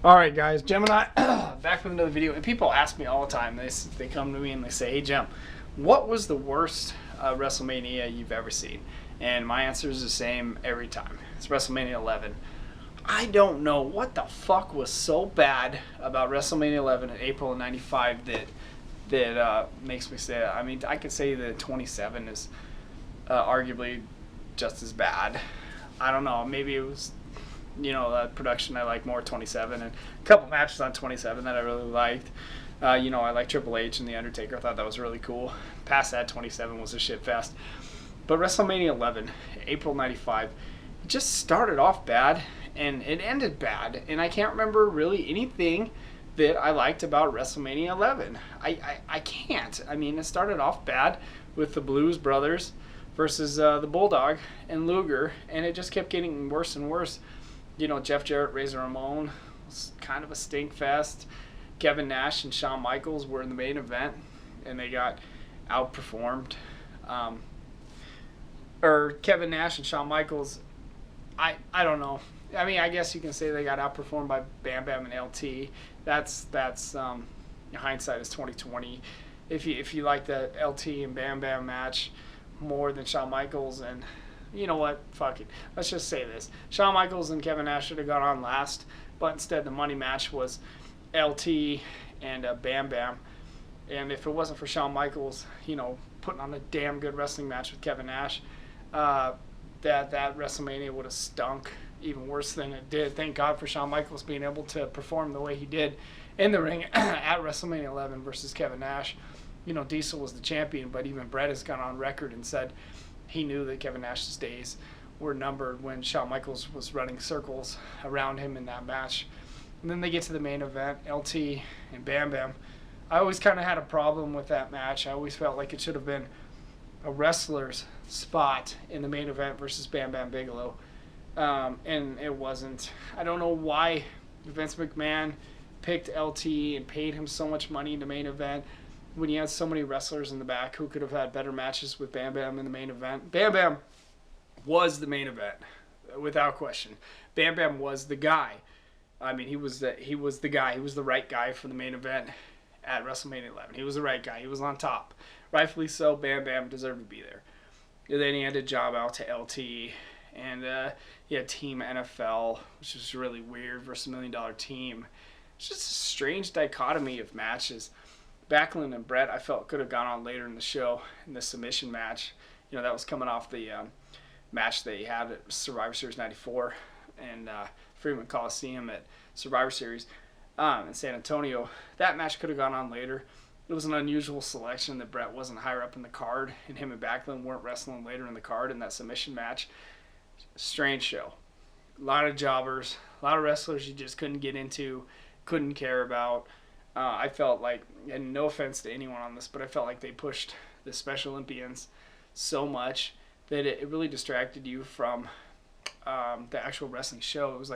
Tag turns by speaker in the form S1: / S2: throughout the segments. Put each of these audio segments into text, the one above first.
S1: All right, guys, Gemini, back with another video. And people ask me all the time. They come to me and they say, "Hey, Gem, what was the worst WrestleMania you've ever seen?" And my answer is the same every time. It's WrestleMania 11. I don't know what the fuck was so bad about WrestleMania 11 in April of '95 that makes me say that. I mean, I could say that 27 is arguably just as bad. I don't know. Maybe it was, production I like more 27, and a couple matches on 27 that I really liked. I like Triple H and The Undertaker. I thought that was really cool. Past that, 27 was a shit fest. But WrestleMania 11, April 95, it just started off bad and it ended bad. And I can't remember really anything that I liked about WrestleMania 11. I can't. I mean, it started off bad with the Blues Brothers versus the Bulldog and Luger, and it just kept getting worse and worse. Jeff Jarrett, Razor Ramon was kind of a stink fest. Kevin Nash and Shawn Michaels were in the main event, and they got outperformed. Or Kevin Nash and Shawn Michaels, I don't know. I mean, I guess you can say they got outperformed by Bam Bam and LT. That's hindsight is 2020. If you like the LT and Bam Bam match more than Shawn Michaels, and you know what? Fuck it. Let's just say this. Shawn Michaels and Kevin Nash should have gone on last, but instead the money match was LT and Bam Bam. And if it wasn't for Shawn Michaels, putting on a damn good wrestling match with Kevin Nash, that WrestleMania would have stunk even worse than it did. Thank God for Shawn Michaels being able to perform the way he did in the ring at WrestleMania 11 versus Kevin Nash. Diesel was the champion, but even Bret has gone on record and said he knew that Kevin Nash's days were numbered when Shawn Michaels was running circles around him in that match. And then they get to the main event, LT and Bam Bam. I always kind of had a problem with that match. I always felt like it should have been a wrestler's spot in the main event versus Bam Bam Bigelow. And it wasn't. I don't know why Vince McMahon picked LT and paid him so much money in the main event when he had so many wrestlers in the back who could have had better matches with Bam Bam in the main event. Bam Bam was the main event, without question. Bam Bam was the guy. I mean, he was the guy. He was the right guy for the main event at WrestleMania 11. He was the right guy. He was on top. Rightfully so, Bam Bam deserved to be there. And then he had a job out to LT, and he had Team NFL, which was really weird versus $1 Million Team. It's just a strange dichotomy of matches. Backlund and Bret, I felt, could have gone on later in the show in the submission match. That was coming off the match they had at Survivor Series 94 and Freeman Coliseum at Survivor Series in San Antonio. That match could have gone on later. It was an unusual selection that Bret wasn't higher up in the card, and him and Backlund weren't wrestling later in the card in that submission match. Strange show. A lot of jobbers, a lot of wrestlers you just couldn't get into, couldn't care about. I felt like, and no offense to anyone on this, but I felt like they pushed the Special Olympians so much that it really distracted you from the actual wrestling show. It was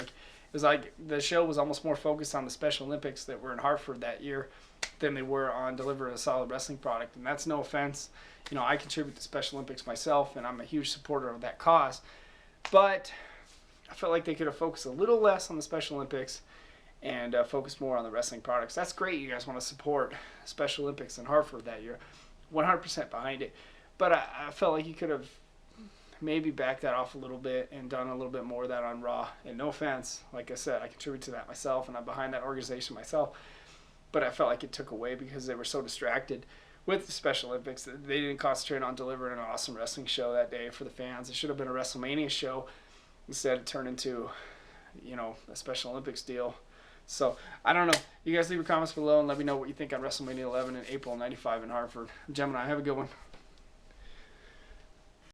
S1: like the show was almost more focused on the Special Olympics that were in Hartford that year than they were on delivering a solid wrestling product. And that's no offense. I contribute to Special Olympics myself, and I'm a huge supporter of that cause. But I felt like they could have focused a little less on the Special Olympics and focus more on the wrestling products. That's great. You guys want to support Special Olympics in Hartford that year. 100% behind it. But I felt like you could have maybe backed that off a little bit and done a little bit more of that on Raw. And no offense, like I said, I contribute to that myself, and I'm behind that organization myself. But I felt like it took away because they were so distracted with the Special Olympics that they didn't concentrate on delivering an awesome wrestling show that day for the fans. It should have been a WrestleMania show. Instead, it turned into, a Special Olympics deal. So, I don't know. You guys leave your comments below and let me know what you think on WrestleMania 11 in April '95 in Hartford. Gemini, have a good one.